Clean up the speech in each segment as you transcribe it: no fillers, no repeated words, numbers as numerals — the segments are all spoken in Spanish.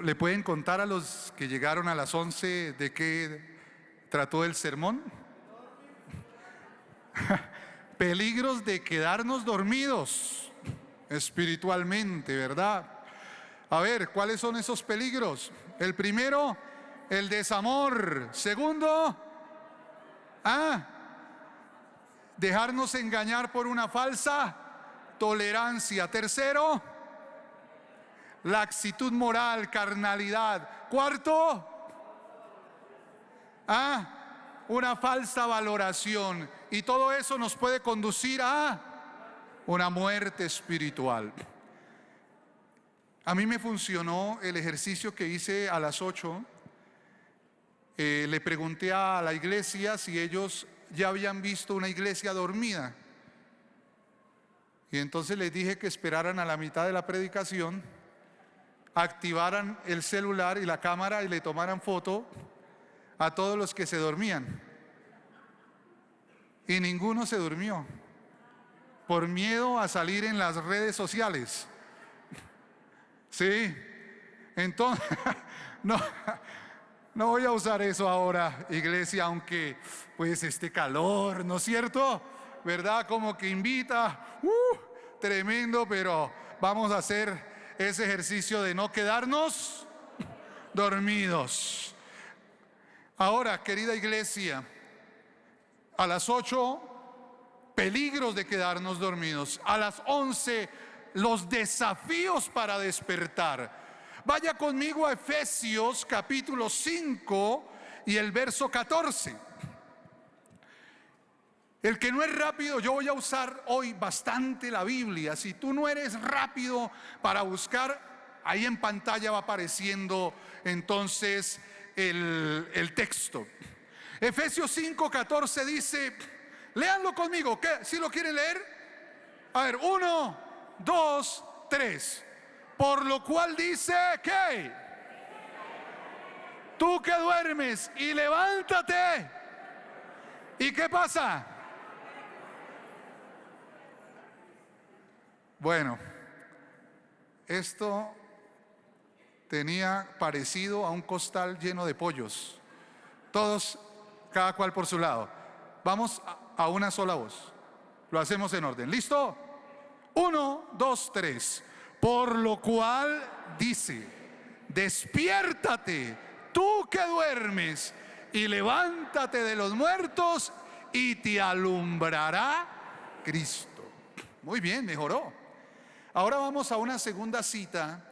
¿Le pueden contar a los que llegaron a las 11 de qué trató el sermón? Peligros de quedarnos dormidos espiritualmente, ¿verdad? A ver, ¿cuáles son esos peligros? El primero, el desamor. Segundo, dejarnos engañar por una falsa tolerancia. Tercero, laxitud moral, carnalidad. Cuarto, una falsa valoración. Y todo eso nos puede conducir a una muerte espiritual. A mí me funcionó el ejercicio que hice a las 8. Le pregunté a la iglesia si ellos ya habían visto una iglesia dormida. Y entonces les dije que esperaran a la mitad de la predicación, activaran el celular y la cámara y le tomaran foto a todos los que se dormían. Y ninguno se durmió, por miedo a salir en las redes sociales. Sí, entonces, no voy a usar eso ahora, iglesia, aunque pues este calor, ¿no es cierto? ¿Verdad? Como que invita, tremendo, pero vamos a hacer ese ejercicio de no quedarnos dormidos. Ahora, querida iglesia, a las 8, peligros de quedarnos dormidos. A las 11, los desafíos para despertar. Vaya conmigo a Efesios capítulo 5 y el verso 14. El que no es rápido, yo voy a usar hoy bastante la Biblia. Si tú no eres rápido para buscar, ahí en pantalla va apareciendo entonces el texto. Efesios 5:14 dice, léanlo conmigo, ¿qué? ¿Sí lo quieren leer? A ver, 1, 2, 3. Por lo cual dice que tú que duermes y levántate. ¿Y qué pasa? Bueno, esto tenía parecido a un costal lleno de pollos, todos, cada cual por su lado. Vamos a una sola voz, lo hacemos en orden. ¿Listo? 1, 2, 3. Por lo cual dice, despiértate tú que duermes y levántate de los muertos y te alumbrará Cristo. Muy bien, mejoró. Ahora vamos a una segunda cita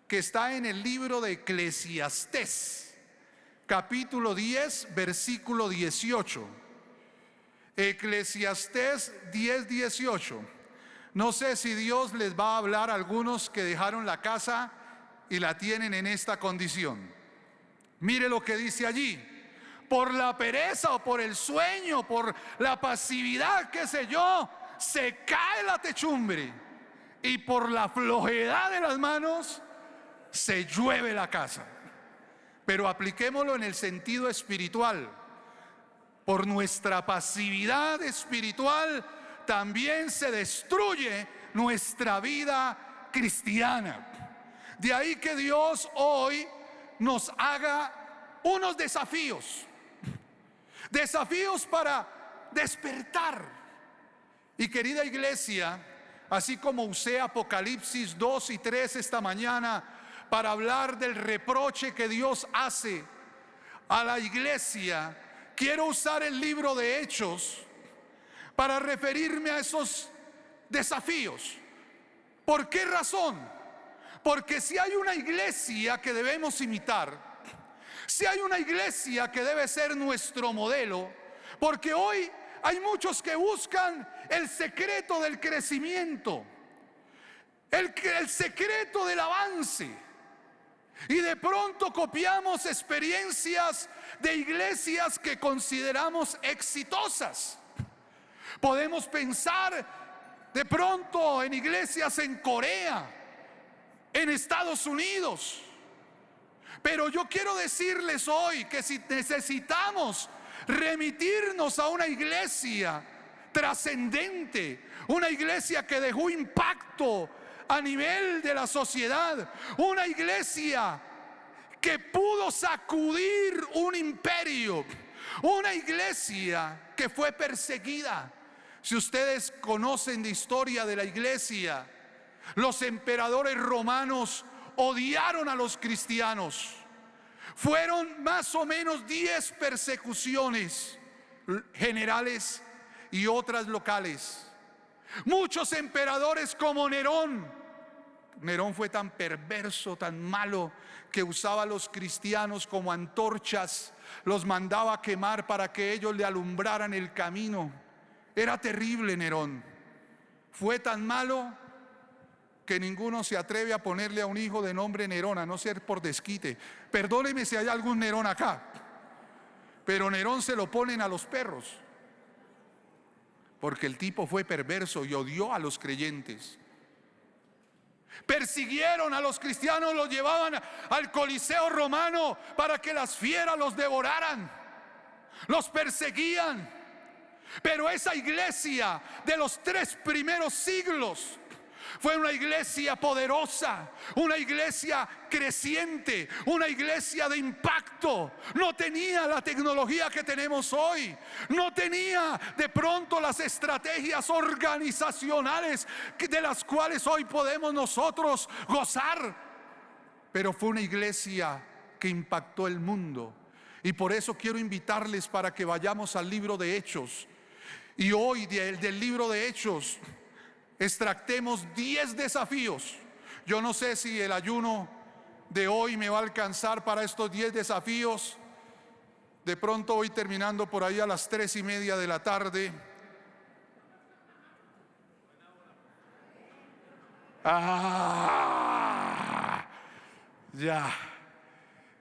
que está en el libro de Eclesiastés, capítulo 10, versículo 18. Eclesiastés 10, 18. No sé si Dios les va a hablar a algunos que dejaron la casa y la tienen en esta condición. Mire lo que dice allí. Por la pereza o por el sueño, por la pasividad, qué sé yo, se cae la techumbre, y por la flojedad de las manos se llueve la casa. Pero apliquémoslo en el sentido espiritual. Por nuestra pasividad espiritual también se destruye nuestra vida cristiana. De ahí que Dios hoy nos haga unos desafíos para despertar. Y querida iglesia, así como usé Apocalipsis 2 y 3 esta mañana para hablar del reproche que Dios hace a la iglesia, quiero usar el libro de Hechos para referirme a esos desafíos. ¿Por qué razón? Porque si hay una iglesia que debemos imitar, si hay una iglesia que debe ser nuestro modelo, porque hoy hay muchos que buscan el secreto del crecimiento, el secreto del avance, y de pronto copiamos experiencias de iglesias que consideramos exitosas. Podemos pensar de pronto en iglesias en Corea, en Estados Unidos. Pero yo quiero decirles hoy que si necesitamos remitirnos a una iglesia trascendente, una iglesia que dejó impacto a nivel de la sociedad, una iglesia que pudo sacudir un imperio, una iglesia que fue perseguida. Si ustedes conocen de historia de la iglesia, los emperadores romanos odiaron a los cristianos. Fueron más o menos 10 persecuciones generales y otras locales. Muchos emperadores como Nerón fue tan perverso, tan malo, que usaba a los cristianos como antorchas, los mandaba a quemar para que ellos le alumbraran el camino. Era terrible Nerón. Fue tan malo que ninguno se atreve a ponerle a un hijo de nombre Nerón, a no ser por desquite. Perdóneme si hay algún Nerón acá, pero Nerón se lo ponen a los perros, porque el tipo fue perverso y odió a los creyentes. Persiguieron a los cristianos, los llevaban al Coliseo romano para que las fieras los devoraran. Los perseguían. Pero esa iglesia de los 3 primeros siglos fue una iglesia poderosa, una iglesia creciente, una iglesia de impacto. No tenía la tecnología que tenemos hoy, no tenía de pronto las estrategias organizacionales de las cuales hoy podemos nosotros gozar, pero fue una iglesia que impactó el mundo. Y por eso quiero invitarles para que vayamos al libro de Hechos. Y hoy del libro de Hechos extractemos 10 desafíos. Yo no sé si el ayuno de hoy me va a alcanzar para estos 10 desafíos. De pronto hoy terminando por ahí a las 3:30 de la tarde. Ya.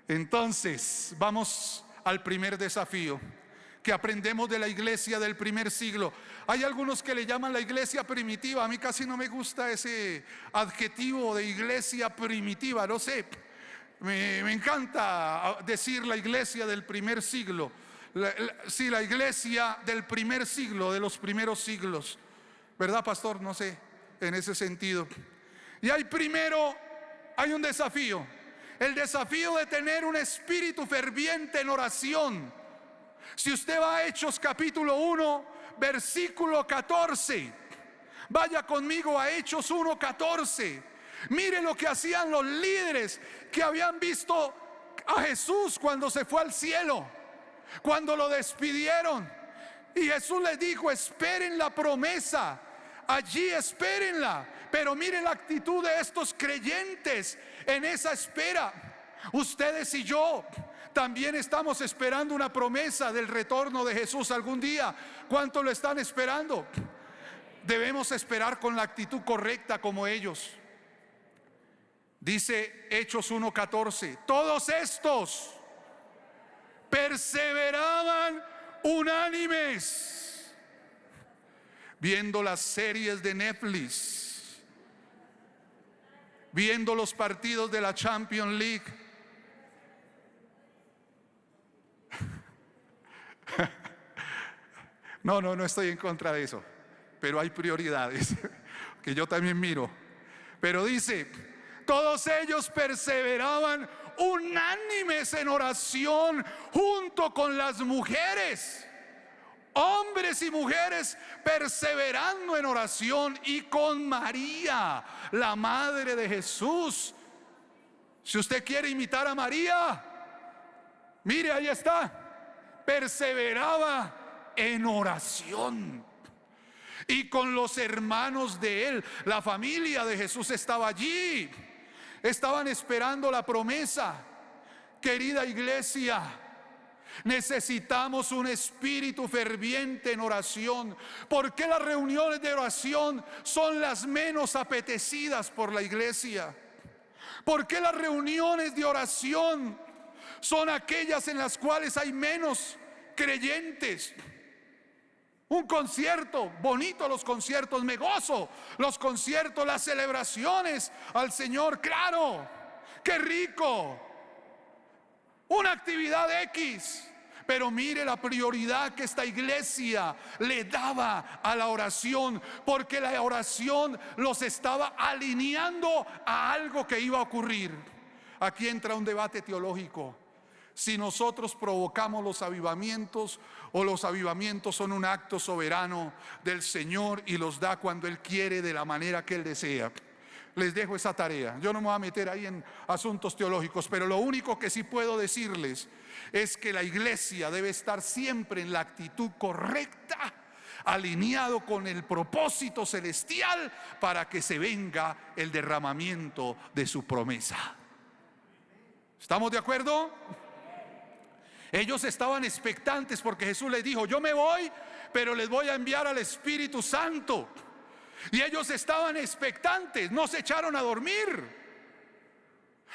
Entonces vamos al primer desafío que aprendemos de la iglesia del primer siglo. Hay algunos que le llaman la iglesia primitiva. A mí casi no me gusta ese adjetivo de iglesia primitiva, no sé, me encanta decir la iglesia del primer siglo. Sí, la iglesia del primer siglo, de los primeros siglos, ¿verdad, pastor? No sé, en ese sentido. Y hay un desafío, el desafío de tener un espíritu ferviente en oración. Si usted va a Hechos capítulo 1, versículo 14, vaya conmigo a Hechos 1:14. Mire lo que hacían los líderes que habían visto a Jesús cuando se fue al cielo, cuando lo despidieron. Y Jesús les dijo: esperen la promesa, allí espérenla. Pero miren la actitud de estos creyentes en esa espera. Ustedes y yo también estamos esperando una promesa del retorno de Jesús algún día. ¿Cuánto lo están esperando? Debemos esperar con la actitud correcta como ellos. Dice Hechos 1:14: todos estos perseveraban unánimes, viendo las series de Netflix, viendo los partidos de la Champions League, No estoy en contra de eso, pero hay prioridades que yo también miro. Pero dice: todos ellos perseveraban unánimes en oración junto con las mujeres, hombres y mujeres perseverando en oración, y con María, la madre de Jesús. Si usted quiere imitar a María, mire, ahí está. Perseveraba en oración, y con los hermanos de él. La familia de Jesús estaba allí, estaban esperando la promesa. Querida iglesia, necesitamos un espíritu ferviente en oración. ¿Por qué las reuniones de oración son las menos apetecidas por la iglesia? ¿Por qué las reuniones de oración son aquellas en las cuales hay menos creyentes? Un concierto, bonito los conciertos, me gozo los conciertos, las celebraciones al Señor, claro, qué rico. Una actividad X, Pero mire la prioridad que esta iglesia le daba a la oración, porque la oración los estaba alineando a algo que iba a ocurrir. Aquí entra un debate teológico: si nosotros provocamos los avivamientos o los avivamientos son un acto soberano del Señor y los da cuando Él quiere, de la manera que Él desea. Les dejo esa tarea. Yo no me voy a meter ahí en asuntos teológicos, pero lo único que sí puedo decirles es que la iglesia debe estar siempre en la actitud correcta, alineado con el propósito celestial, para que se venga el derramamiento de su promesa. ¿Estamos de acuerdo? Ellos estaban expectantes porque Jesús les dijo: yo me voy, pero les voy a enviar al Espíritu Santo. Y ellos estaban expectantes, no se echaron a dormir,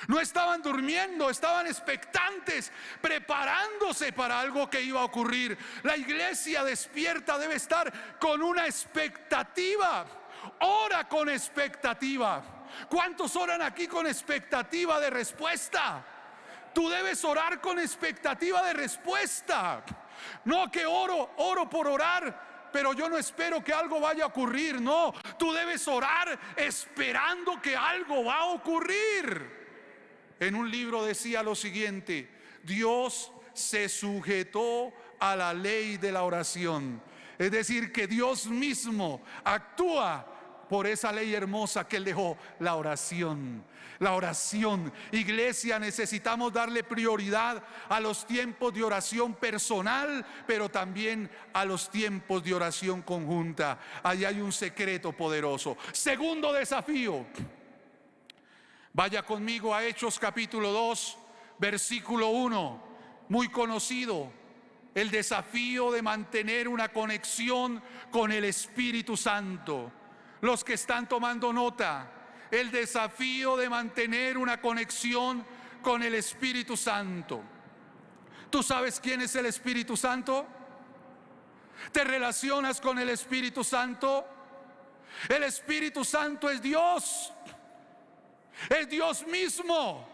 no estaban durmiendo, estaban expectantes, preparándose para algo que iba a ocurrir. La iglesia despierta debe estar con una expectativa. Ora con expectativa. ¿Cuántos oran aquí con expectativa de respuesta? Tú debes orar con expectativa de respuesta. No que oro por orar, pero yo no espero que algo vaya a ocurrir. No, tú debes orar esperando que algo va a ocurrir. En un libro decía lo siguiente: Dios se sujetó a la ley de la oración. Es decir, que Dios mismo actúa por esa ley hermosa que Él dejó, la oración. La oración. Iglesia, necesitamos darle prioridad a los tiempos de oración personal, pero también a los tiempos de oración conjunta. Ahí hay un secreto poderoso. Segundo desafío. Vaya conmigo a Hechos capítulo 2, versículo 1. Muy conocido. El desafío de mantener una conexión con el Espíritu Santo. Los que están tomando nota, el desafío de mantener una conexión con el Espíritu Santo. ¿Tú sabes quién es el Espíritu Santo? ¿Te relacionas con el Espíritu Santo? El Espíritu Santo es Dios mismo.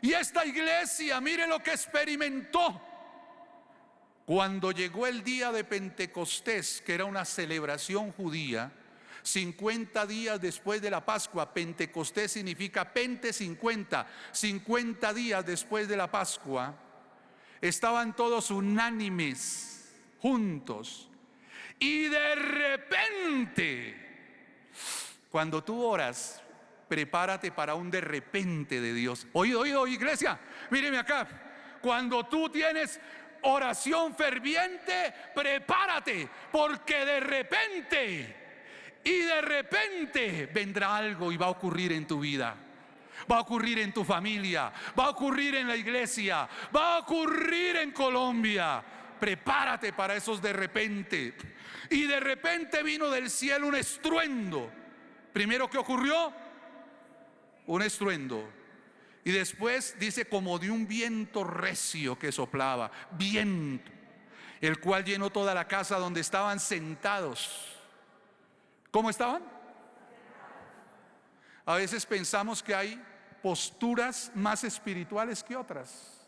Y esta iglesia, mire lo que experimentó cuando llegó el día de Pentecostés, que era una celebración judía. 50 días después de la Pascua. Pentecostés significa Pente 50. 50 días después de la Pascua, estaban todos unánimes, juntos. Y de repente, cuando tú oras, prepárate para un de repente de Dios. Oído, iglesia, míreme acá. Cuando tú tienes oración ferviente, prepárate, porque de repente vendrá algo y va a ocurrir en tu vida. Va a ocurrir en tu familia, va a ocurrir en la iglesia, va a ocurrir en Colombia. Prepárate para esos de repente. Y de repente vino del cielo un estruendo. Primero, ¿qué ocurrió? Un estruendo. Y después dice, como de un viento recio que soplaba, viento, el cual llenó toda la casa donde estaban sentados. ¿Cómo estaban? A veces pensamos que hay posturas más espirituales que otras.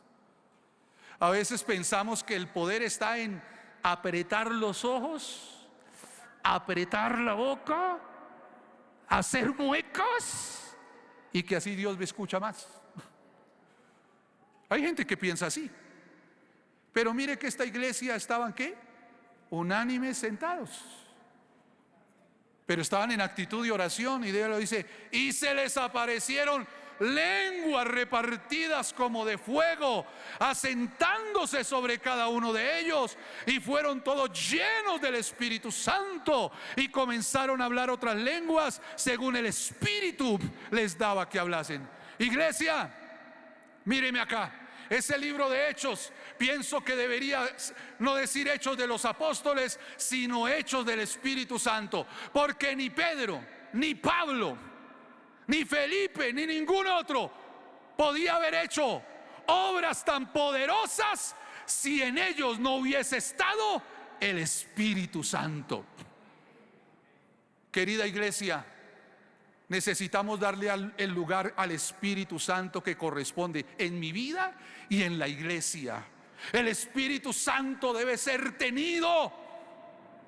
A veces pensamos que el poder está en apretar los ojos, apretar la boca, hacer muecas, y que así Dios me escucha más. Hay gente que piensa así. Pero mire que esta iglesia estaban, ¿qué? Unánimes, sentados. Pero estaban en actitud de oración. Y Dios lo dice: y se les aparecieron lenguas repartidas como de fuego, asentándose sobre cada uno de ellos, y fueron todos llenos del Espíritu Santo, y comenzaron a hablar otras lenguas según el Espíritu les daba que hablasen. Iglesia, míreme acá. Ese libro de Hechos, pienso que debería no decir Hechos de los Apóstoles, sino Hechos del Espíritu Santo. Porque ni Pedro, ni Pablo, ni Felipe, ni ningún otro podía haber hecho obras tan poderosas si en ellos no hubiese estado el Espíritu Santo. Querida iglesia, necesitamos darle el lugar al Espíritu Santo que corresponde en mi vida y en la iglesia. El Espíritu Santo debe ser tenido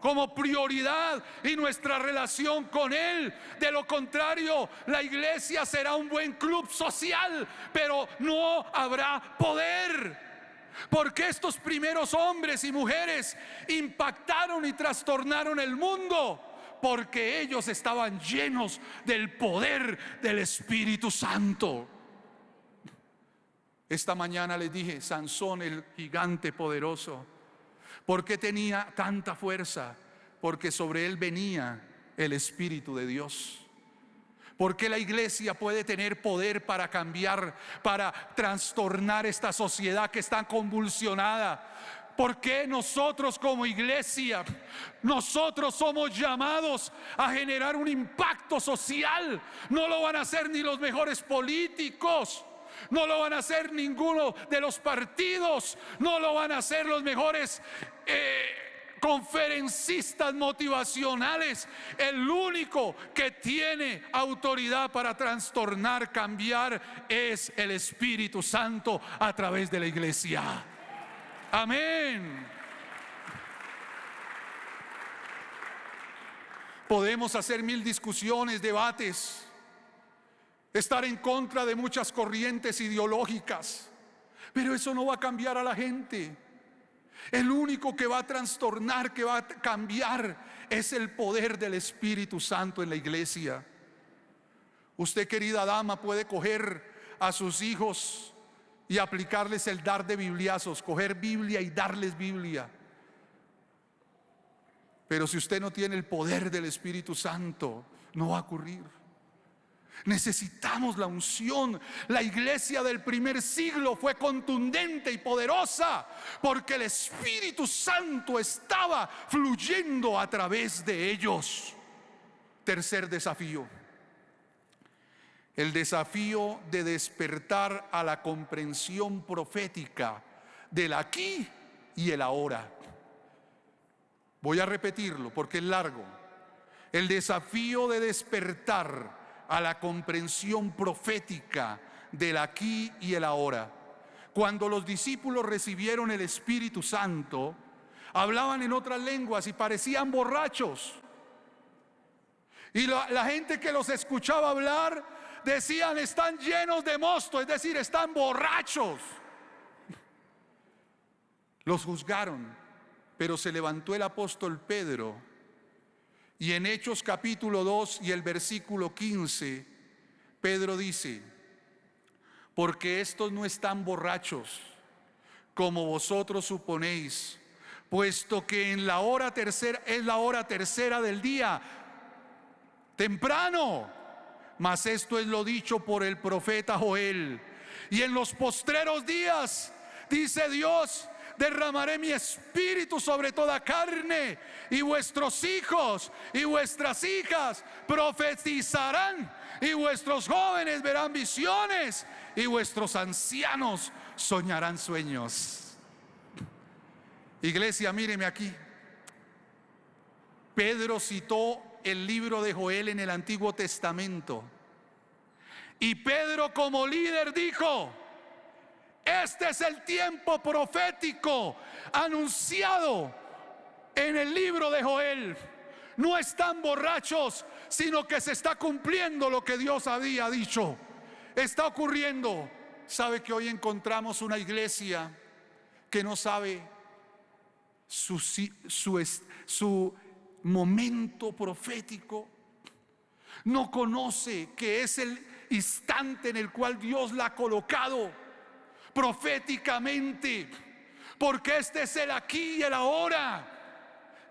como prioridad y nuestra relación con Él. De lo contrario, la iglesia será un buen club social, pero no habrá poder. Porque estos primeros hombres y mujeres impactaron y trastornaron el mundo, porque ellos estaban llenos del poder del Espíritu Santo. Esta mañana les dije, Sansón, el gigante poderoso, ¿por qué tenía tanta fuerza? Porque sobre él venía el Espíritu de Dios. ¿Por qué la iglesia puede tener poder para cambiar, para trastornar esta sociedad que está convulsionada? ¿Por qué nosotros como iglesia, nosotros somos llamados a generar un impacto social? No lo van a hacer ni los mejores políticos, no lo van a hacer ninguno de los partidos, no lo van a hacer los mejores conferencistas motivacionales. El único que tiene autoridad para trastornar, cambiar, es el Espíritu Santo a través de la iglesia. Amén. Podemos hacer mil discusiones, debates, estar en contra de muchas corrientes ideológicas, pero eso no va a cambiar a la gente. El único que va a trastornar, que va a cambiar, es el poder del Espíritu Santo en la iglesia. Usted, querida dama, puede coger a sus hijos y aplicarles el dar de bibliazos, coger Biblia y darles Biblia. Pero si usted no tiene el poder del Espíritu Santo, no va a ocurrir. Necesitamos la unción. La iglesia del primer siglo fue contundente y poderosa porque el Espíritu Santo estaba fluyendo a través de ellos. Tercer desafío: el desafío de despertar a la comprensión profética del aquí y el ahora. Voy a repetirlo porque es largo. El desafío de despertar a la comprensión profética del aquí y el ahora. Cuando los discípulos recibieron el Espíritu Santo, hablaban en otras lenguas y parecían borrachos. Y la gente que los escuchaba hablar decían: están llenos de mosto, es decir, están borrachos. Los juzgaron, pero se levantó el apóstol Pedro, y en Hechos capítulo 2 y el versículo 15, Pedro dice: porque estos no están borrachos, como vosotros suponéis, puesto que en la hora tercera, es la hora tercera del día, temprano. Mas esto es lo dicho por el profeta Joel: y en los postreros días, dice Dios, derramaré mi espíritu sobre toda carne, y vuestros hijos y vuestras hijas profetizarán, y vuestros jóvenes verán visiones, y vuestros ancianos soñarán sueños. Iglesia, míreme aquí. Pedro citó el libro de Joel en el Antiguo Testamento, y Pedro, como líder, dijo: este es el tiempo profético anunciado en el libro de Joel. No están borrachos, sino que se está cumpliendo lo que Dios había dicho. Está ocurriendo. ¿Sabe que hoy encontramos una iglesia que no sabe su momento profético? No conoce que es el instante en el cual Dios la ha colocado proféticamente, porque este es el aquí y el ahora.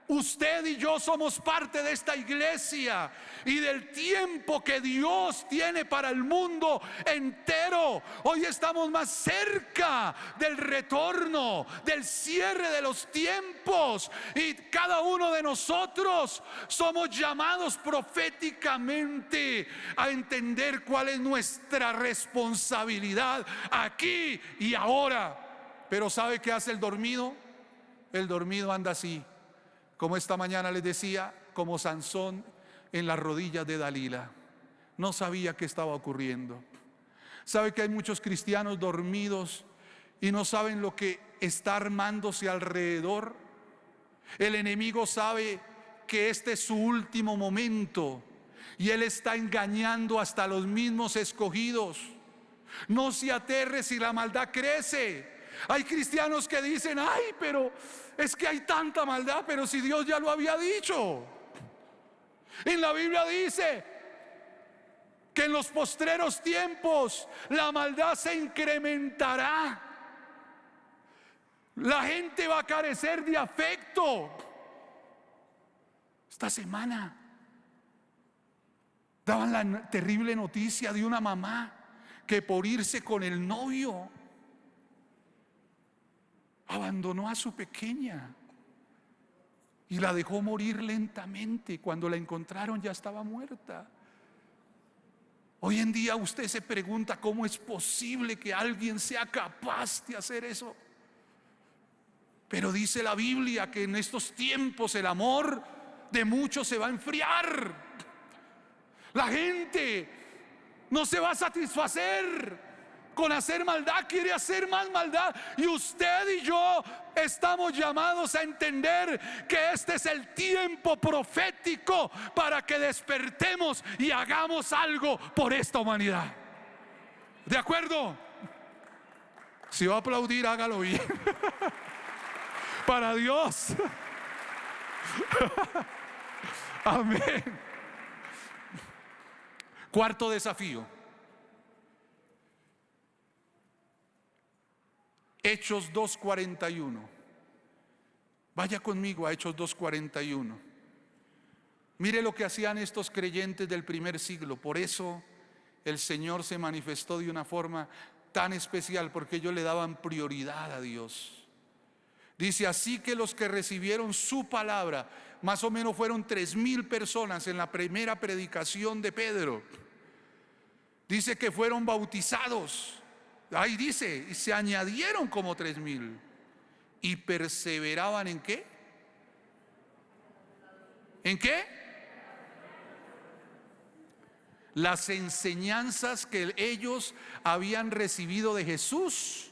Usted y yo somos parte de esta iglesia y del tiempo que Dios tiene para el mundo entero. Hoy estamos más cerca del retorno, del cierre de los tiempos, y cada uno de nosotros somos llamados proféticamente a entender cuál es nuestra responsabilidad aquí y ahora. Pero ¿sabe qué hace el dormido? El dormido anda así, como esta mañana les decía, como Sansón en las rodillas de Dalila. No sabía qué estaba ocurriendo. Sabe que hay muchos cristianos dormidos y no saben lo que está armándose alrededor. El enemigo sabe que este es su último momento y él está engañando hasta los mismos escogidos. No se aterre si la maldad crece. Hay cristianos que dicen: ay, pero es que hay tanta maldad, pero si Dios ya lo había dicho. En la Biblia dice que en los postreros tiempos la maldad se incrementará. La gente va a carecer de afecto. Esta semana daban la terrible noticia de una mamá que por irse con el novio abandonó a su pequeña y la dejó morir lentamente. Cuando la encontraron ya estaba muerta. Hoy en día usted se pregunta cómo es posible que alguien sea capaz de hacer eso. Pero dice la Biblia que en estos tiempos el amor de muchos se va a enfriar. La gente no se va a satisfacer con hacer maldad, quiere hacer más maldad. Y usted y yo estamos llamados a entender que este es el tiempo profético para que despertemos y hagamos algo por esta humanidad. ¿De acuerdo? Si va a aplaudir, hágalo bien. Para Dios. Amén. Cuarto desafío. Hechos 2:41. Vaya conmigo a Hechos 2:41. Mire lo que hacían estos creyentes del primer siglo. Por eso el Señor se manifestó de una forma tan especial, porque ellos le daban prioridad a Dios. Dice: así que los que recibieron su palabra, más o menos fueron 3,000 personas en la primera predicación de Pedro. Dice que fueron bautizados. Ahí dice, y se añadieron como 3,000. Y perseveraban ¿en qué? ¿En qué? Las enseñanzas que ellos habían recibido de Jesús.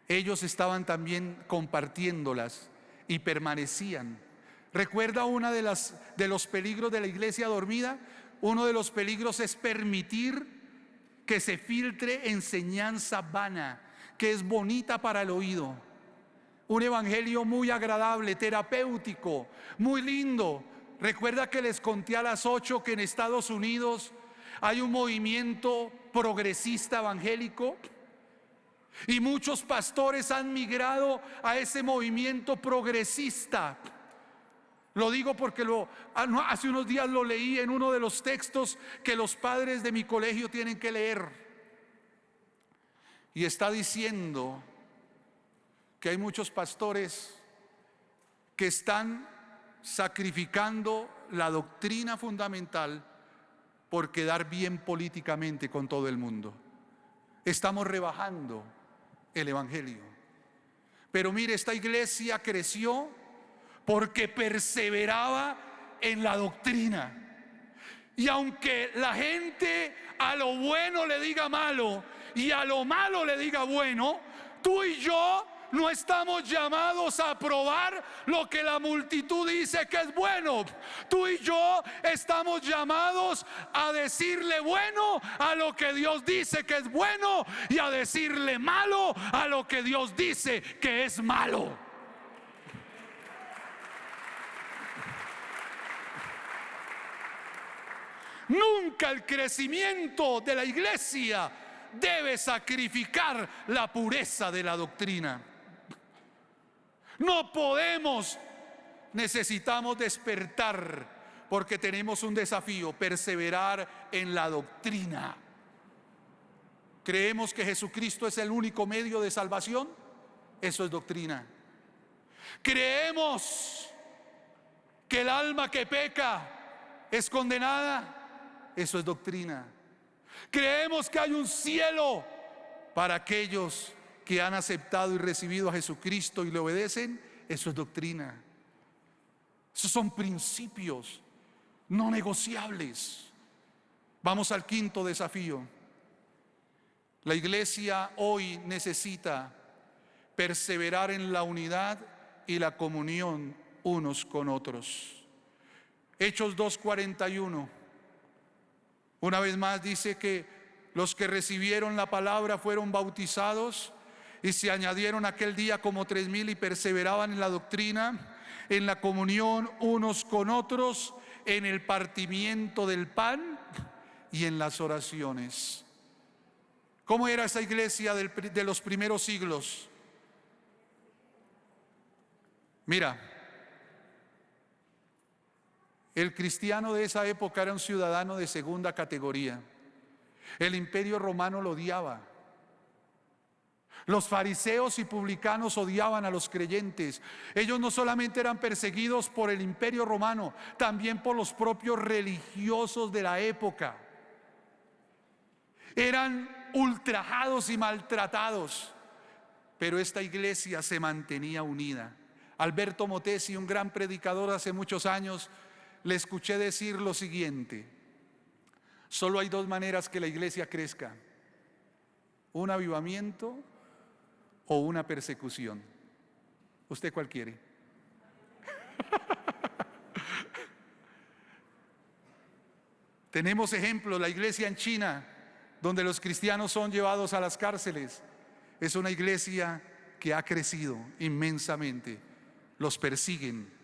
Ellos estaban también compartiéndolas y permanecían. ¿Recuerda una de los peligros de la iglesia dormida? Uno de los peligros es permitir que se filtre enseñanza vana, que es bonita para el oído. Un evangelio muy agradable, terapéutico, muy lindo. ¿Recuerda que les conté a las 8 que en Estados Unidos hay un movimiento progresista evangélico? Y muchos pastores han migrado a ese movimiento progresista. Lo digo porque hace unos días lo leí en uno de los textos que los padres de mi colegio tienen que leer. Y está diciendo que hay muchos pastores que están sacrificando la doctrina fundamental por quedar bien políticamente con todo el mundo. Estamos rebajando el evangelio. Pero mire, esta iglesia creció porque perseveraba en la doctrina. Y aunque la gente a lo bueno le diga malo y a lo malo le diga bueno, tú y yo no estamos llamados a probar lo que la multitud dice que es bueno. Tú y yo estamos llamados a decirle bueno a lo que Dios dice que es bueno y a decirle malo a lo que Dios dice que es malo. Nunca el crecimiento de la iglesia debe sacrificar la pureza de la doctrina. No podemos, necesitamos despertar porque tenemos un desafío: perseverar en la doctrina. ¿Creemos que Jesucristo es el único medio de salvación? Eso es doctrina. ¿Creemos que el alma que peca es condenada? Eso es doctrina. ¿Creemos que hay un cielo para aquellos que han aceptado y recibido a Jesucristo y le obedecen? Eso es doctrina. Esos son principios no negociables. Vamos al quinto desafío. La iglesia hoy necesita perseverar en la unidad y la comunión unos con otros. Hechos 2:41. Una vez más dice que los que recibieron la palabra fueron bautizados y se añadieron aquel día como 3,000 y perseveraban en la doctrina, en la comunión unos con otros, en el partimiento del pan y en las oraciones. ¿Cómo era esa iglesia de los primeros siglos? Mira, el cristiano de esa época era un ciudadano de segunda categoría. El imperio romano lo odiaba. Los fariseos y publicanos odiaban a los creyentes. Ellos no solamente eran perseguidos por el imperio romano, también por los propios religiosos de la época. Eran ultrajados y maltratados, pero esta iglesia se mantenía unida. Alberto Motesi, un gran predicador hace muchos años, le escuché decir lo siguiente: solo hay dos maneras que la iglesia crezca: un avivamiento o una persecución. ¿Usted cuál quiere? Tenemos ejemplos. La iglesia en China, donde los cristianos son llevados a las cárceles, es una iglesia que ha crecido inmensamente. Los persiguen.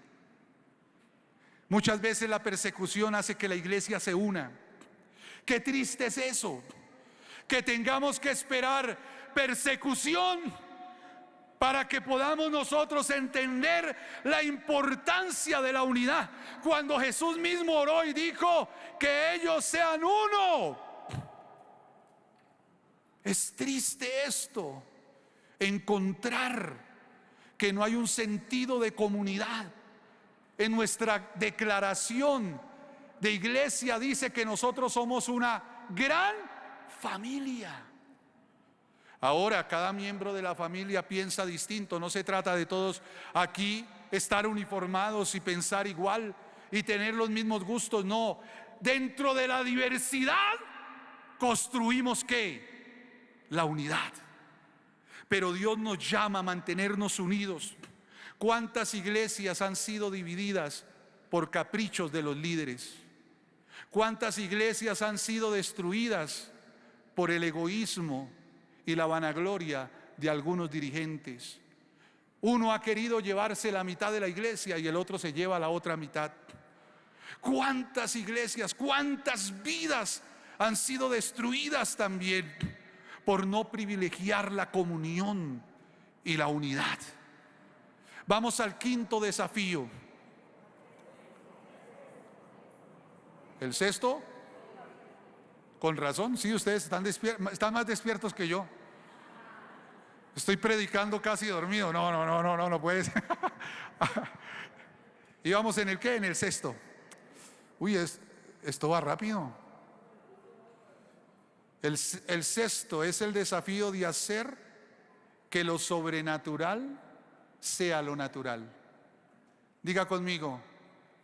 Muchas veces la persecución hace que la iglesia se una. Qué triste es eso, que tengamos que esperar persecución para que podamos nosotros entender la importancia de la unidad, cuando Jesús mismo oró y dijo que ellos sean uno. Es triste esto, encontrar que no hay un sentido de comunidad. En nuestra declaración de iglesia dice que nosotros somos una gran familia. Ahora, cada miembro de la familia piensa distinto. No se trata de todos aquí estar uniformados y pensar igual y tener los mismos gustos. No, dentro de la diversidad construimos ¿qué? La unidad. Pero Dios nos llama a mantenernos unidos. ¿Cuántas iglesias han sido divididas por caprichos de los líderes? ¿Cuántas iglesias han sido destruidas por el egoísmo y la vanagloria de algunos dirigentes? Uno ha querido llevarse la mitad de la iglesia y el otro se lleva la otra mitad. ¿Cuántas iglesias, cuántas vidas han sido destruidas también por no privilegiar la comunión y la unidad? Vamos al quinto desafío. El sexto, con razón, sí, ustedes están más despiertos que yo. Estoy predicando casi dormido. No puede ser. Y vamos en el ¿qué? En el sexto. Uy, esto va rápido. El sexto es el desafío de hacer que lo sobrenatural sea lo natural. Diga conmigo,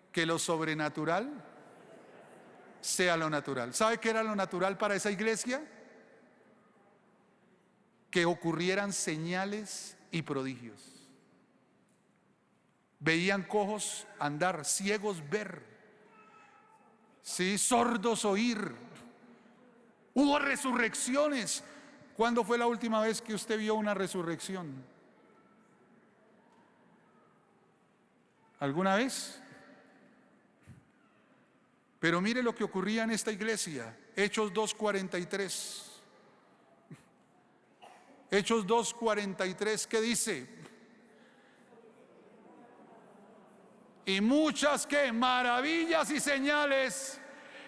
que lo sobrenatural sea lo natural. ¿Sabe qué era lo natural para esa iglesia? Que ocurrieran señales y prodigios. Veían cojos andar, ciegos ver, sí, sordos oír. Hubo resurrecciones. ¿Cuándo fue la última vez que usted vio una resurrección? ¿Alguna vez? Pero mire lo que ocurría en esta iglesia. Hechos 2:43. Hechos 2:43, ¿qué dice? Y muchas ¿qué? Maravillas y señales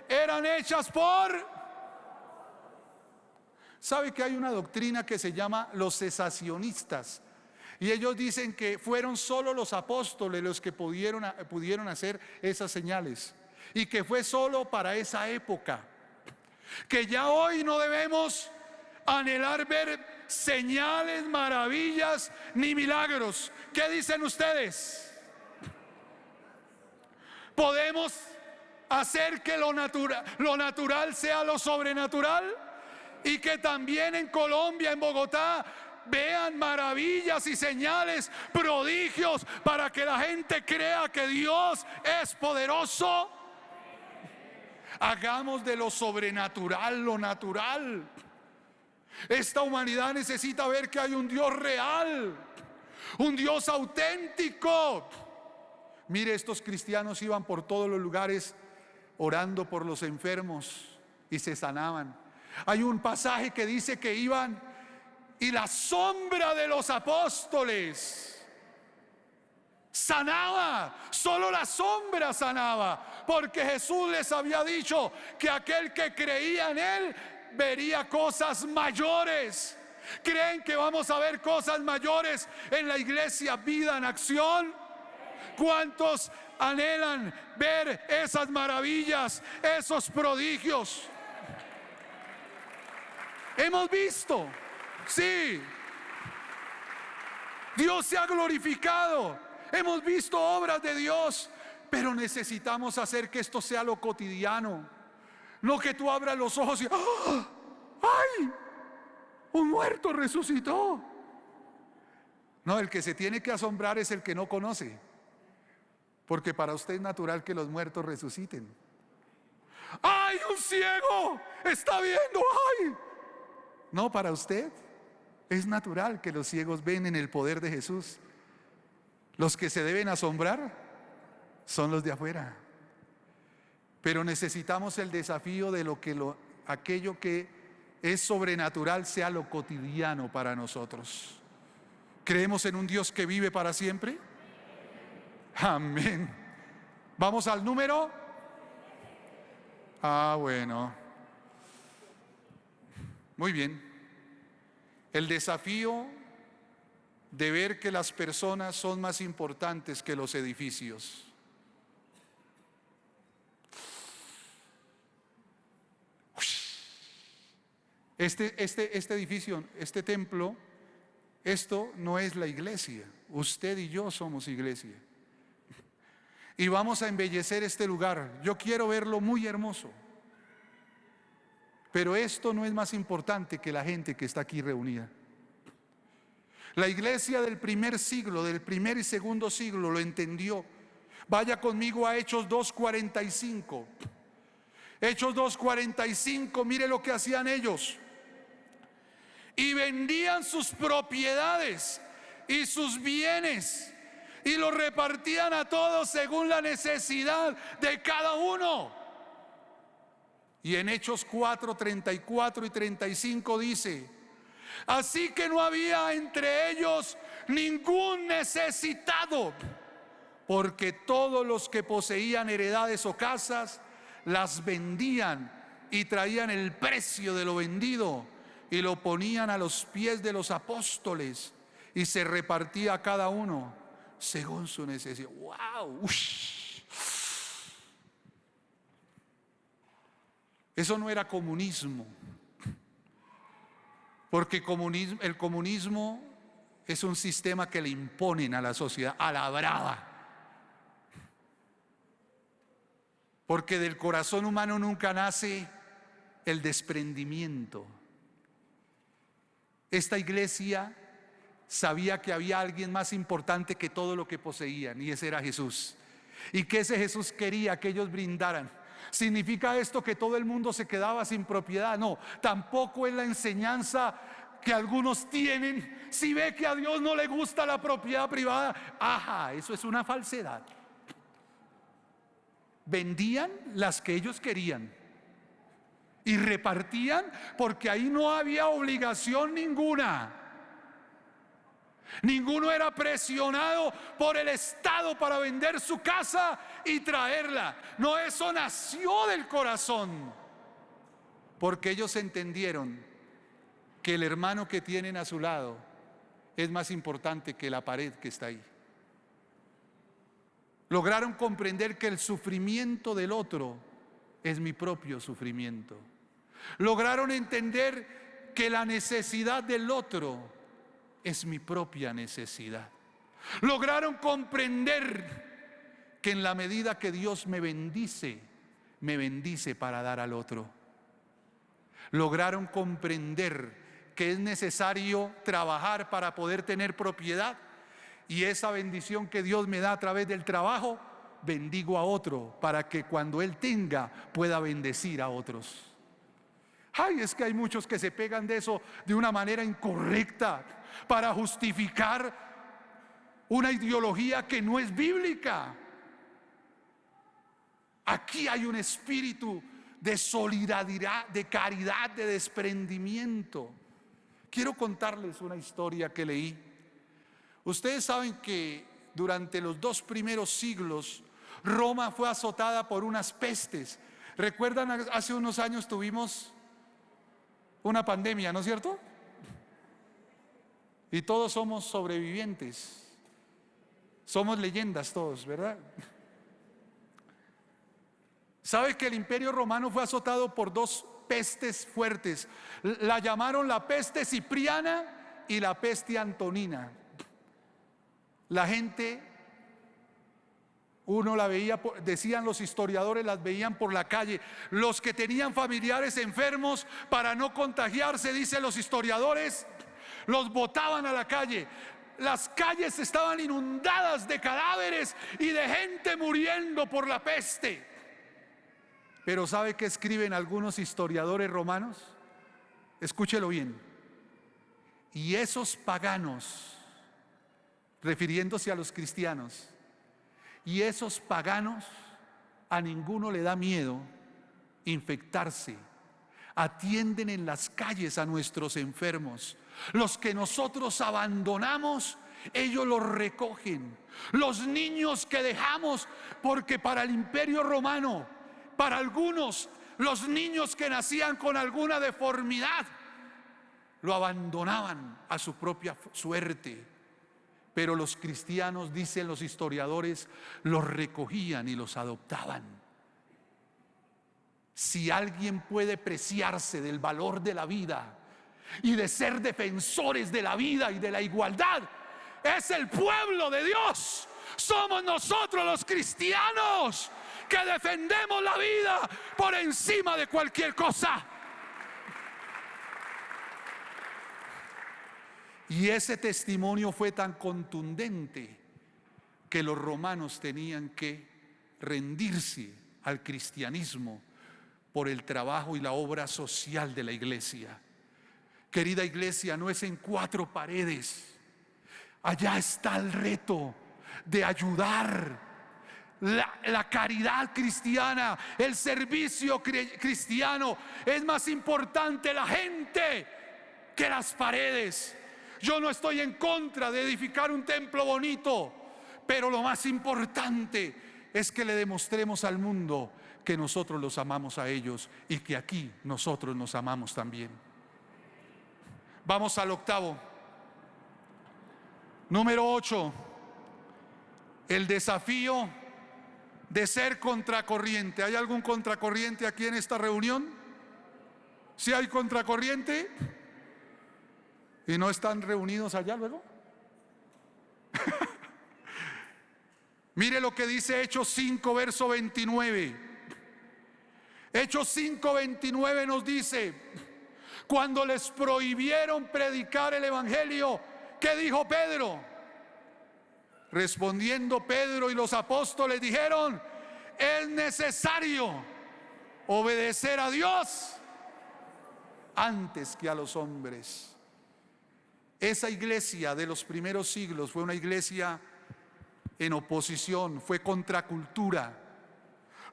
eran hechas por... ¿Sabe que hay una doctrina que se llama los cesacionistas? Y ellos dicen que fueron solo los apóstoles los que pudieron hacer esas señales, y que fue solo para esa época, que ya hoy no debemos anhelar ver señales, maravillas ni milagros. ¿Qué dicen ustedes? ¿Podemos hacer que lo natural sea lo sobrenatural? Y que también en Colombia, en Bogotá, vean maravillas y señales, prodigios, para que la gente crea que Dios es poderoso. Hagamos de lo sobrenatural lo natural. Esta humanidad necesita ver que hay un Dios real, un Dios auténtico. Mire, estos cristianos iban por todos los lugares orando por los enfermos y se sanaban. Hay un pasaje que dice que iban y la sombra de los apóstoles sanaba, solo la sombra sanaba, porque Jesús les había dicho que aquel que creía en Él vería cosas mayores. ¿Creen que vamos a ver cosas mayores en la iglesia Vida en Acción? ¿Cuántos anhelan ver esas maravillas, esos prodigios? Hemos visto, sí, Dios se ha glorificado, hemos visto obras de Dios, pero necesitamos hacer que esto sea lo cotidiano. No que tú abras los ojos y ¡oh! ¡Ay! Un muerto resucitó. No, el que se tiene que asombrar es el que no conoce, porque para usted es natural que los muertos resuciten. ¡Ay! Un ciego está viendo. ¡Ay! No, para usted es natural que los ciegos ven en el poder de Jesús. Los que se deben asombrar son los de afuera. Pero necesitamos el desafío de aquello que es sobrenatural sea lo cotidiano para nosotros. ¿Creemos en un Dios que vive para siempre? Amén. Vamos al número. Bueno. Muy bien. El desafío de ver que las personas son más importantes que los edificios. Este edificio, este templo, esto no es la iglesia. Usted y yo somos iglesia. Y vamos a embellecer este lugar. Yo quiero verlo muy hermoso. Pero esto no es más importante que la gente que está aquí reunida. La iglesia del primer siglo, del primer y segundo siglo, lo entendió. Vaya conmigo a Hechos 2:45. Hechos 2:45, mire lo que hacían ellos. Y vendían sus propiedades y sus bienes y los repartían a todos según la necesidad de cada uno. Y en Hechos 4:34 y 35 dice: así que no había entre ellos ningún necesitado, porque todos los que poseían heredades o casas las vendían y traían el precio de lo vendido y lo ponían a los pies de los apóstoles, y se repartía a cada uno según su necesidad. ¡Wow! ¡Ush! Eso no era comunismo, porque el comunismo es un sistema que le imponen a la sociedad a la brava, porque del corazón humano nunca nace el desprendimiento. Esta iglesia sabía que había alguien más importante que todo lo que poseían, y ese era Jesús. Y que ese Jesús quería que ellos brindaran. ¿Significa esto que todo el mundo se quedaba sin propiedad? No, tampoco es la enseñanza que algunos tienen. Si ve que a Dios no le gusta la propiedad privada, eso es una falsedad. Vendían las que ellos querían y repartían, porque ahí no había obligación ninguna. Ninguno era presionado por el Estado para vender su casa y traerla. No, eso nació del corazón, porque ellos entendieron que el hermano que tienen a su lado es más importante que la pared que está ahí. Lograron comprender que el sufrimiento del otro es mi propio sufrimiento. Lograron entender que la necesidad del otro es mi propia necesidad. Lograron comprender que en la medida que Dios me bendice para dar al otro. Lograron comprender que es necesario trabajar para poder tener propiedad, y esa bendición que Dios me da a través del trabajo, bendigo a otro para que cuando él tenga pueda bendecir a otros. Ay, es que hay muchos que se pegan de eso de una manera incorrecta para justificar una ideología que no es bíblica. Aquí hay un espíritu de solidaridad, de caridad, de desprendimiento. Quiero contarles una historia que leí. Ustedes saben que durante los 2 primeros siglos Roma fue azotada por unas pestes. ¿Recuerdan? Hace unos años tuvimos una pandemia, ¿no es cierto? Y todos somos sobrevivientes. Somos leyendas todos, ¿verdad? ¿Sabe que el Imperio Romano fue azotado por 2 pestes fuertes? La llamaron la peste cipriana y la peste antonina. La gente, uno la veía, decían los historiadores, las veían por la calle. Los que tenían familiares enfermos, para no contagiarse, dicen los historiadores, los botaban a la calle. Las calles estaban inundadas de cadáveres y de gente muriendo por la peste. Pero ¿sabe qué escriben algunos historiadores romanos? Escúchelo bien. Y esos paganos, refiriéndose a los cristianos, y esos paganos, a ninguno le da miedo infectarse. Atienden en las calles a nuestros enfermos. Los que nosotros abandonamos, ellos los recogen. Los niños que dejamos, porque para el Imperio Romano, para algunos, los niños que nacían con alguna deformidad, lo abandonaban a su propia suerte. Pero los cristianos, dicen los historiadores, los recogían y los adoptaban. Si alguien puede preciarse del valor de la vida y de ser defensores de la vida y de la igualdad, es el pueblo de Dios. Somos nosotros los cristianos que defendemos la vida por encima de cualquier cosa. Y ese testimonio fue tan contundente que los romanos tenían que rendirse al cristianismo por el trabajo y la obra social de la iglesia. Querida iglesia, no es en 4 paredes. Allá está el reto de ayudar. La caridad cristiana, el servicio cristiano, es más importante la gente que las paredes. Yo no estoy en contra de edificar un templo bonito, pero lo más importante es que le demostremos al mundo que nosotros los amamos a ellos y que aquí nosotros nos amamos también. Vamos al 8. Número 8. El desafío de ser contracorriente. ¿Hay algún contracorriente aquí en esta reunión? ¿Sí hay contracorriente? ¿Y no están reunidos allá luego? Mire lo que dice Hechos 5, verso 29. Hechos 5, 29 nos dice: cuando les prohibieron predicar el evangelio, ¿qué dijo Pedro? Respondiendo Pedro y los apóstoles dijeron: es necesario obedecer a Dios antes que a los hombres. Esa iglesia de los primeros siglos fue una iglesia en oposición, fue contracultura.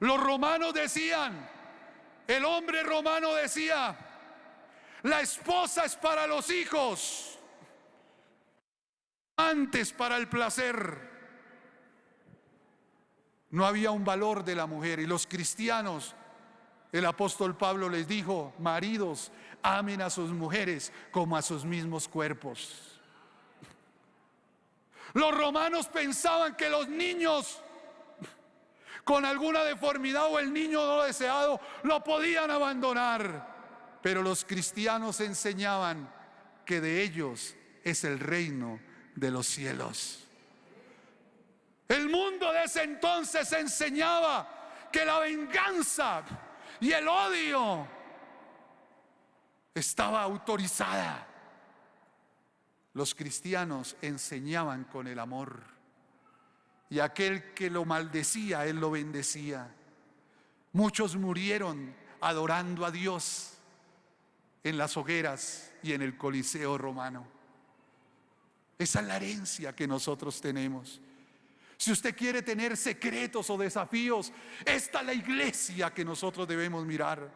Los romanos decían, el hombre romano decía: la esposa es para los hijos, antes para el placer. No había un valor de la mujer. Y los cristianos, el apóstol Pablo les dijo: maridos, amen a sus mujeres como a sus mismos cuerpos. Los romanos pensaban que los niños con alguna deformidad o el niño no deseado lo podían abandonar, pero los cristianos enseñaban que de ellos es el reino de los cielos. El mundo de ese entonces enseñaba que la venganza y el odio estaba autorizada, Los cristianos enseñaban con el amor, y aquel que lo maldecía, él lo bendecía. Muchos murieron adorando a Dios en las hogueras y en el Coliseo romano. Esa es la herencia que nosotros tenemos. Si usted quiere tener secretos o desafíos, esta es la iglesia que nosotros debemos mirar.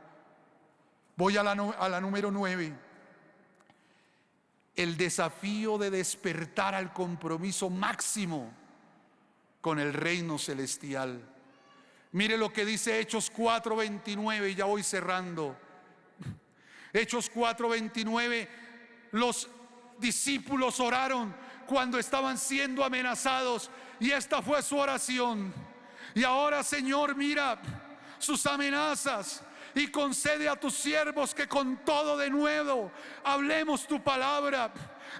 Voy a la número 9. El desafío de despertar al compromiso máximo con el reino celestial. Mire lo que dice Hechos 4:29, y ya voy cerrando. Hechos 4:29, los discípulos oraron cuando estaban siendo amenazados, y esta fue su oración. Y ahora, Señor, mira sus amenazas y concede a tus siervos que con todo de nuevo hablemos tu palabra,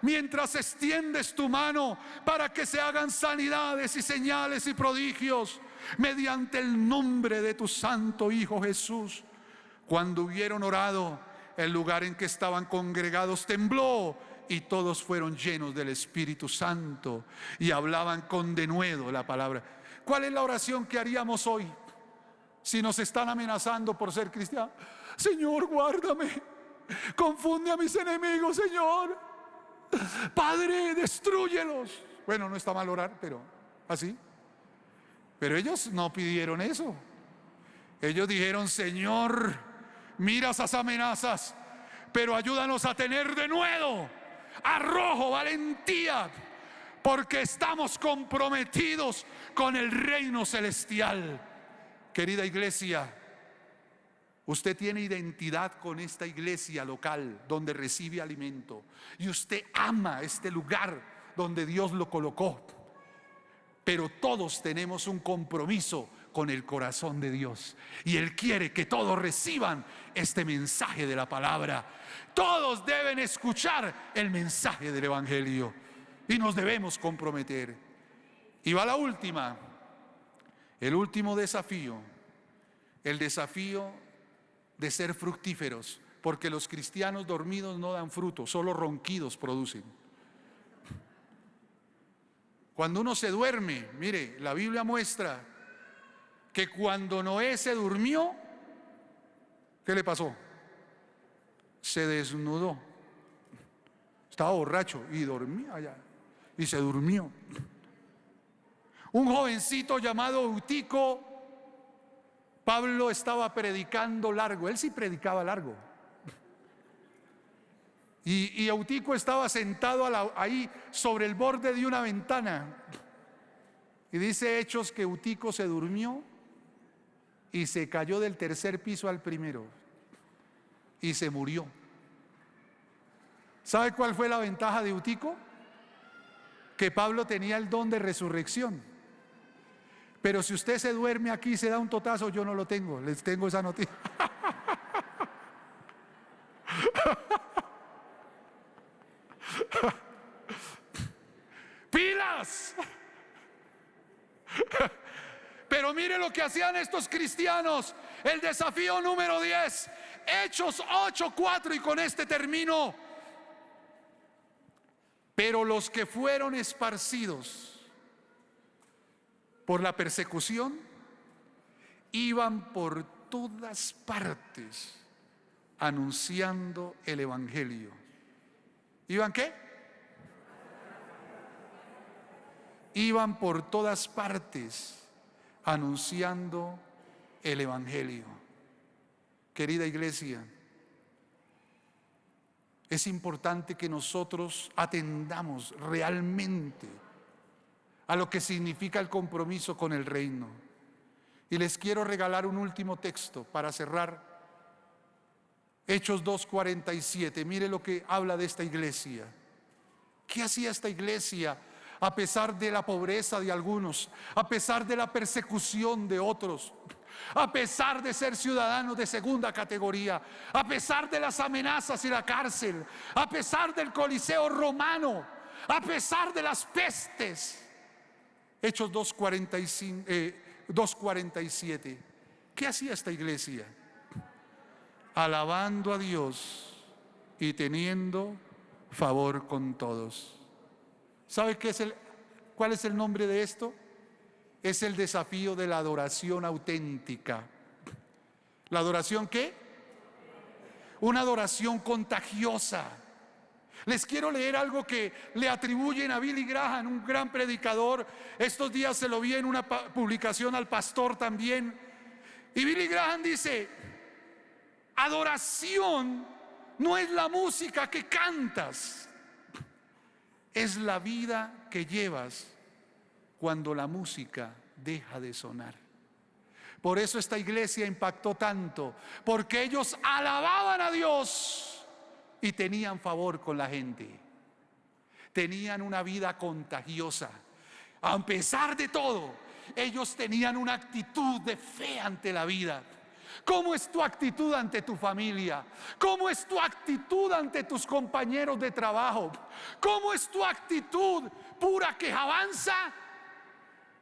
mientras extiendes tu mano para que se hagan sanidades y señales y prodigios mediante el nombre de tu santo Hijo Jesús. Cuando hubieron orado, el lugar en que estaban congregados tembló, y todos fueron llenos del Espíritu Santo y hablaban con denuedo la palabra. ¿Cuál es la oración que haríamos hoy si nos están amenazando por ser cristianos? Señor, guárdame, confunde a mis enemigos, Señor. Padre, destrúyelos. Bueno, no está mal orar, pero así. Pero ellos no pidieron eso. Ellos dijeron: Señor, mira esas amenazas, pero ayúdanos a tener denuedo, arrojo, valentía, porque estamos comprometidos con el reino celestial. Querida iglesia, usted tiene identidad con esta iglesia local donde recibe alimento, y usted ama este lugar donde Dios lo colocó. Pero todos tenemos un compromiso con el corazón de Dios, y Él quiere que todos reciban este mensaje de la palabra. Todos deben escuchar el mensaje del Evangelio, y nos debemos comprometer. Y va la última, el último desafío, el desafío de ser fructíferos, porque los cristianos dormidos no dan fruto, solo ronquidos producen. Cuando uno se duerme, mire, la Biblia muestra que cuando Noé se durmió, ¿qué le pasó? Se desnudó. Estaba borracho y dormía allá, y se durmió. Un jovencito llamado Eutico, Pablo estaba predicando largo. Él sí predicaba largo. Y Eutico estaba sentado ahí sobre el borde de una ventana. Y dice Hechos que Eutico se durmió y se cayó del tercer piso al primero y se murió. ¿Sabe cuál fue la ventaja de Eutico? Que Pablo tenía el don de resurrección. Pero si usted se duerme aquí y se da un totazo, yo no lo tengo. Les tengo esa noticia. ¡Pilas! Pero mire lo que hacían estos cristianos. El desafío número 10, Hechos 8:4, y con este termino. Pero los que fueron esparcidos por la persecución iban por todas partes anunciando el Evangelio. ¿Iban qué? Iban por todas partes anunciando el Evangelio. Querida iglesia, es importante que nosotros atendamos realmente a lo que significa el compromiso con el reino. Y les quiero regalar un último texto para cerrar. Hechos 2:47. Mire lo que habla de esta iglesia. ¿Qué hacía esta iglesia a pesar de la pobreza de algunos, a pesar de la persecución de otros, a pesar de ser ciudadanos de segunda categoría, a pesar de las amenazas y la cárcel, a pesar del Coliseo romano, a pesar de las pestes? Hechos 2:47. ¿Qué hacía esta iglesia? Alabando a Dios y teniendo favor con todos. ¿Sabe cuál es el nombre de esto? Es el desafío de la adoración auténtica. ¿La adoración qué? Una adoración contagiosa. Les quiero leer algo que le atribuyen a Billy Graham, un gran predicador. Estos días se lo vi en una publicación al pastor también. Y Billy Graham dice: adoración no es la música que cantas, es la vida que llevas cuando la música deja de sonar. Por eso esta iglesia impactó tanto, porque ellos alababan a Dios y tenían favor con la gente. Tenían una vida contagiosa. A pesar de todo, ellos tenían una actitud de fe ante la vida. ¿Cómo es tu actitud ante tu familia? ¿Cómo es tu actitud ante tus compañeros de trabajo? ¿Cómo es tu actitud pura quejabanza?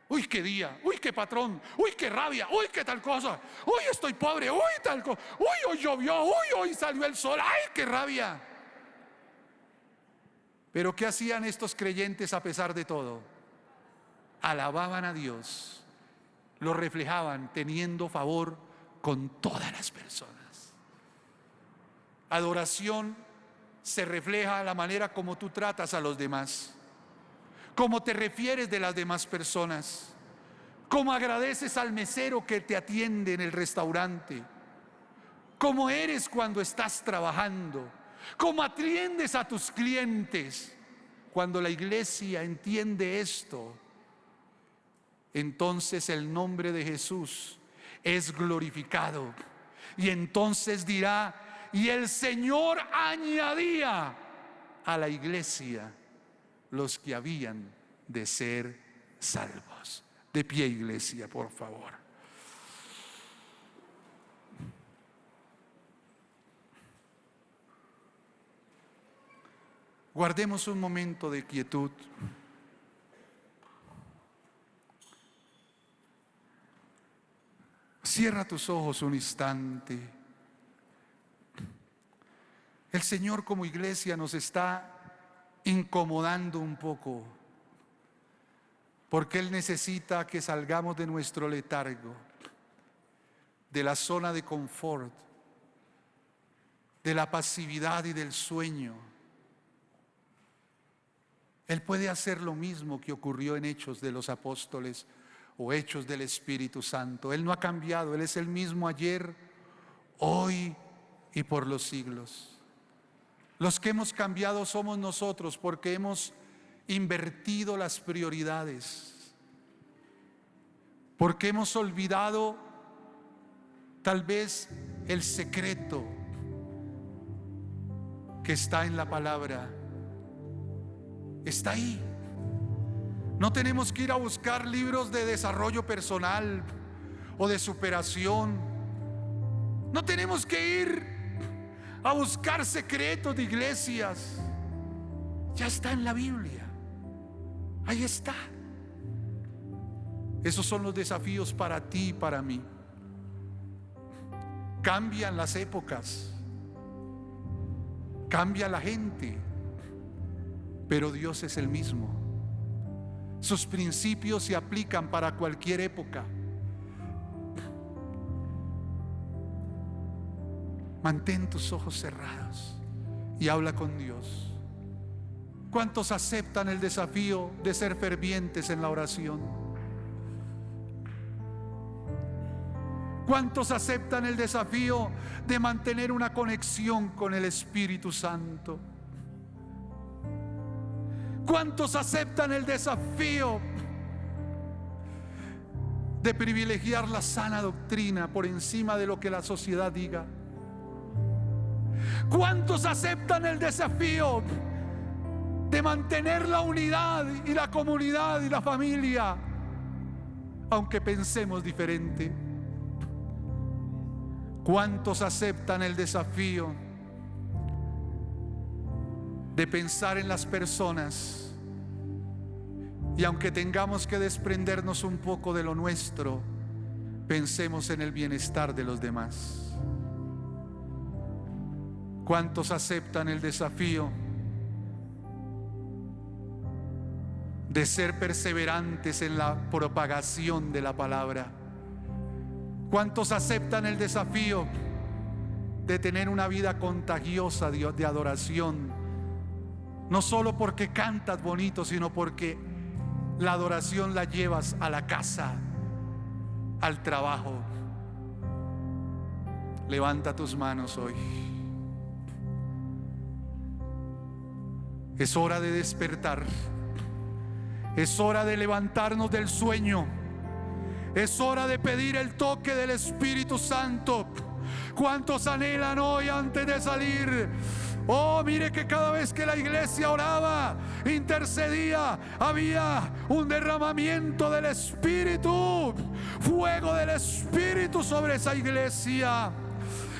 Uy, qué día, uy, qué patrón, uy, qué rabia, uy, qué tal cosa, uy, estoy pobre, uy, tal cosa, uy, hoy llovió, uy, hoy salió el sol, ay, qué rabia. Pero ¿qué hacían estos creyentes a pesar de todo? Alababan a Dios, lo reflejaban teniendo favor con todas las personas. Adoración se refleja en la manera como tú tratas a los demás, cómo te refieres de las demás personas, cómo agradeces al mesero que te atiende en el restaurante, cómo eres cuando estás trabajando, cómo atiendes a tus clientes. Cuando la iglesia entiende esto, entonces el nombre de Jesús es glorificado. Y entonces dirá: y el Señor añadía a la iglesia los que habían de ser salvos. De pie, iglesia, por favor. Guardemos un momento de quietud. Cierra tus ojos un instante. El Señor como iglesia nos está incomodando un poco, porque Él necesita que salgamos de nuestro letargo, de la zona de confort, de la pasividad y del sueño. Él puede hacer lo mismo que ocurrió en Hechos de los Apóstoles o Hechos del Espíritu Santo. Él no ha cambiado, Él es el mismo ayer, hoy y por los siglos. Los que hemos cambiado somos nosotros, porque hemos invertido las prioridades, porque hemos olvidado tal vez el secreto que está en la palabra. Está ahí. No tenemos que ir a buscar libros de desarrollo personal o de superación. No tenemos que ir a buscar secretos de iglesias. Ya está en la Biblia. Ahí está. Esos son los desafíos para ti y para mí. Cambian las épocas, cambia la gente, pero Dios es el mismo. Sus principios se aplican para cualquier época. Mantén tus ojos cerrados y habla con Dios. ¿Cuántos aceptan el desafío de ser fervientes en la oración? ¿Cuántos aceptan el desafío de mantener una conexión con el Espíritu Santo? ¿Cuántos aceptan el desafío de privilegiar la sana doctrina por encima de lo que la sociedad diga? ¿Cuántos aceptan el desafío de mantener la unidad y la comunidad y la familia, aunque pensemos diferente? ¿Cuántos aceptan el desafío de pensar en las personas y, aunque tengamos que desprendernos un poco de lo nuestro, pensemos en el bienestar de los demás? ¿Cuántos aceptan el desafío de ser perseverantes en la propagación de la palabra. ¿Cuántos aceptan el desafío de tener una vida contagiosa de adoración? No solo porque cantas bonito, sino porque la adoración la llevas a la casa, al trabajo. Levanta tus manos hoy. Es hora de despertar. Es hora de levantarnos del sueño. Es hora de pedir el toque del Espíritu Santo. ¿Cuántos anhelan hoy antes de salir? Oh, mire que cada vez que la iglesia oraba, intercedía, había un derramamiento del Espíritu, fuego del Espíritu sobre esa iglesia.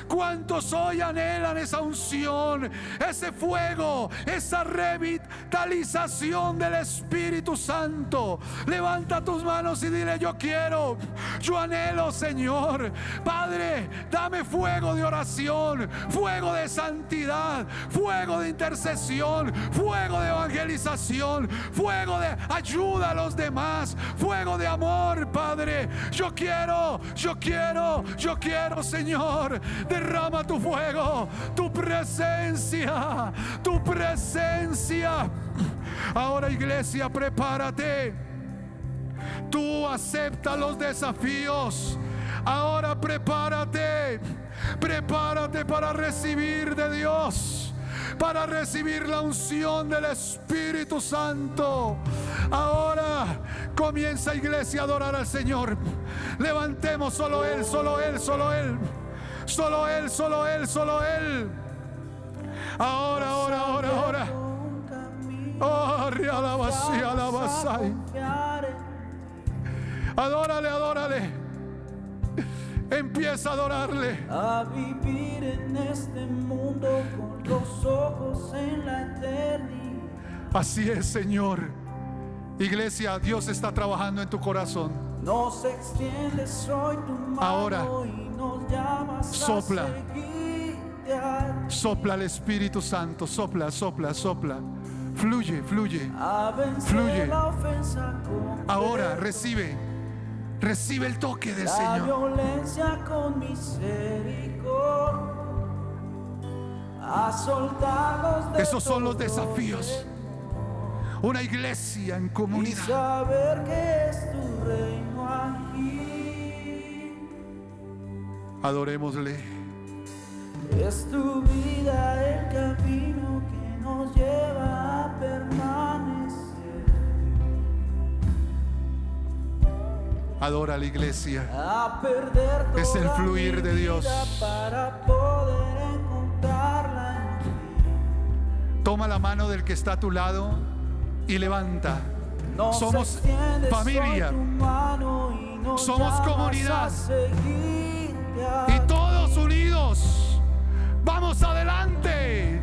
¿Cuántos hoy anhelan esa unción, ese fuego, esa revitalización del Espíritu Santo? Levanta tus manos y dile: yo quiero, yo anhelo, Señor. Padre, dame fuego de oración, fuego de santidad, fuego de intercesión, fuego de evangelización, fuego de ayuda a los demás, fuego de amor, Padre. Yo quiero, yo quiero, yo quiero, Señor. Derrama tu fuego, tu presencia, tu presencia. Ahora, iglesia, prepárate. Tú acepta los desafíos. Ahora prepárate. Prepárate para recibir de Dios, para recibir la unción del Espíritu Santo. Ahora comienza, iglesia, a adorar al Señor. Levantemos solo Él, solo Él, solo Él. Solo Él, solo Él, solo Él. Ahora, ahora, ahora, ahora. Oh, rialabasí, alabasai. Adórale, adórale. Empieza a adorarle. A vivir en este mundo con los ojos en la eternidad. Así es, Señor. Iglesia, Dios está trabajando en tu corazón. Nos extiendes hoy tu mano. Ahora, y nos llamas sopla. a seguirte a ti. Sopla el Espíritu Santo. Sopla, sopla, sopla. Fluye, fluye. A vencer Fluye. la ofensa con Ahora perdón. recibe. Recibe el toque del La Señor. violencia con misericordia. A soltarlos de Esos son los todo desafíos. Una iglesia en y comunidad. saber que es tu reino aquí. Adorémosle. Es tu vida el camino que nos lleva a permanecer. Adora a la iglesia. A perder toda Es el fluir mi de Dios. vida para poder encontrarla en ti. Toma la mano del que está a tu lado y levanta. Nos Somos extiendes familia. hoy tu mano y nos Somos llamas comunidad. a seguirte a Y ti. todos unidos vamos adelante.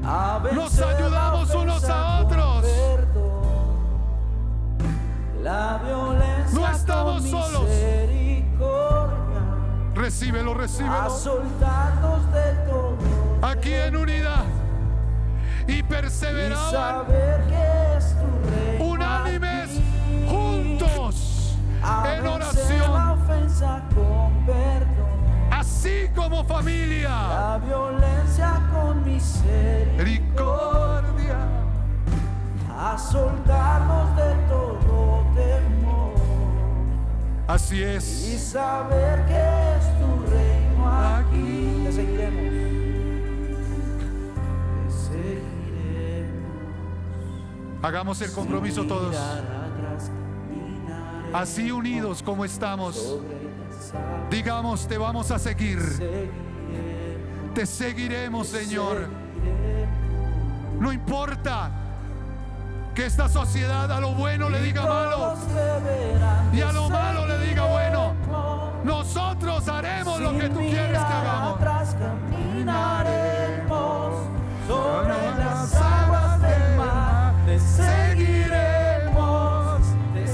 A vencer Nos ayudamos la unos ofensa a con otros. perdón. La violencia No estamos con solos. misericordia. Recíbelo, A recíbelo. soltarnos de todo Aquí en unidad. Y y perseveraban saber que es tu reino unánimes aquí. juntos A en vencer la oración, ofensa con perdón. así como familia. La violencia con misericordia. Misericordia. A soltarnos de todo temor. Así Y es. saber que es tu reino aquí. Te seguiremos. Te seguiremos. Hagamos el compromiso todos. Mirar atrás, caminaré Así unidos como estamos. sobre las aguas. Digamos, te vamos a seguir. Seguiremos, Te seguiremos, Señor. seguiremos. No importa que esta sociedad a lo bueno le diga malo Todos deberán y a de lo malo le diga bueno. seguiremos. Nosotros haremos lo Sin que tú quieres que mirar hagamos. atrás caminaremos sobre las aguas del mar. Te seguiremos, te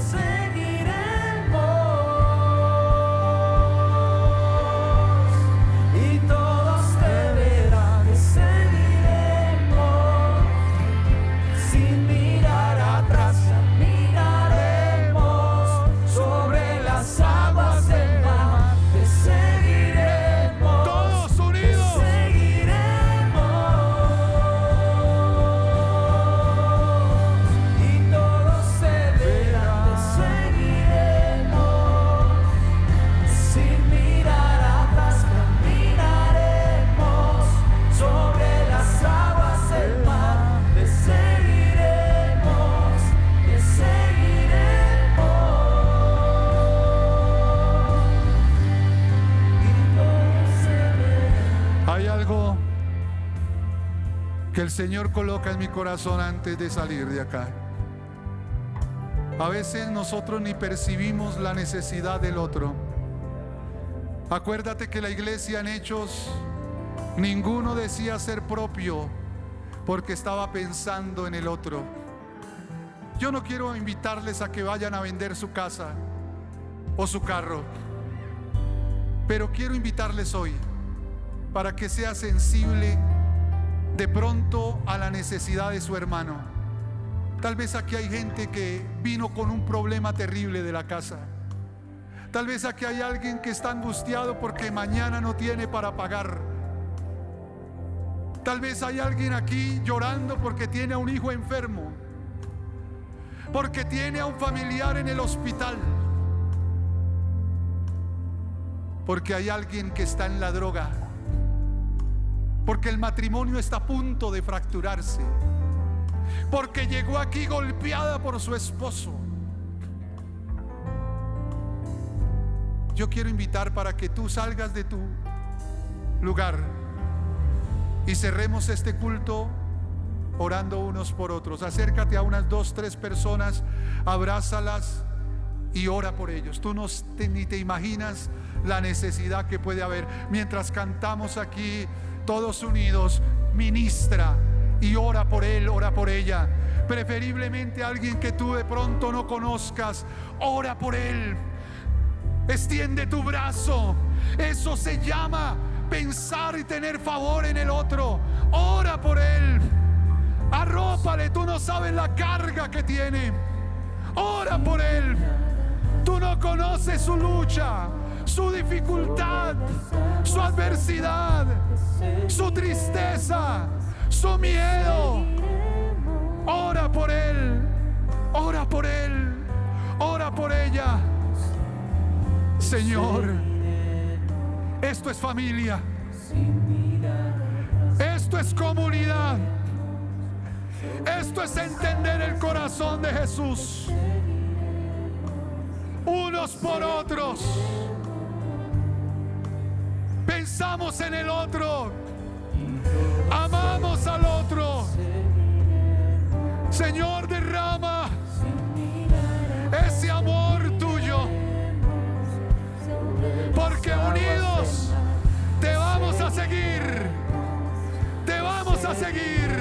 seguiremos. Y todos te verán, te seguiremos. Sin mirar atrás caminaremos. Hay algo que el Señor coloca en mi corazón antes de salir de acá. A veces nosotros ni percibimos la necesidad del otro. Acuérdate que la iglesia en Hechos, ninguno decía ser propio porque estaba pensando en el otro. Yo no quiero invitarles a que vayan a vender su casa o su carro, pero quiero invitarles hoy para que sea sensible de pronto a la necesidad de su hermano. Tal vez aquí hay gente que vino con un problema terrible de la casa. Tal vez aquí hay alguien que está angustiado porque mañana no tiene para pagar. Tal vez hay alguien aquí llorando porque tiene a un hijo enfermo, porque tiene a un familiar en el hospital, porque hay alguien que está en la droga, porque el matrimonio está a punto de fracturarse, porque llegó aquí golpeada por su esposo. Yo quiero invitar para que tú salgas de tu lugar y cerremos este culto orando unos por otros. Acércate a unas 2, 3 personas, abrázalas y ora por ellos. Tú ni te imaginas la necesidad que puede haber. Mientras cantamos aquí todos unidos, ministra y ora por él, ora por ella. Preferiblemente alguien que tú de pronto no conozcas, ora por él. Extiende tu brazo. Eso se llama pensar y tener favor en el otro. Ora por él. Arrópale. Tú no sabes la carga que tiene. Ora por él. Tú no conoces su lucha, su dificultad, su adversidad, su tristeza, su miedo. Ora por él. Ora por él. Ora por ella. Señor, esto es familia, esto es comunidad, esto es entender el corazón de Jesús. Unos por otros, pensamos en el otro, amamos al otro. Señor, derrama ese amor tuyo, porque unidos te vamos a seguir, te vamos a seguir.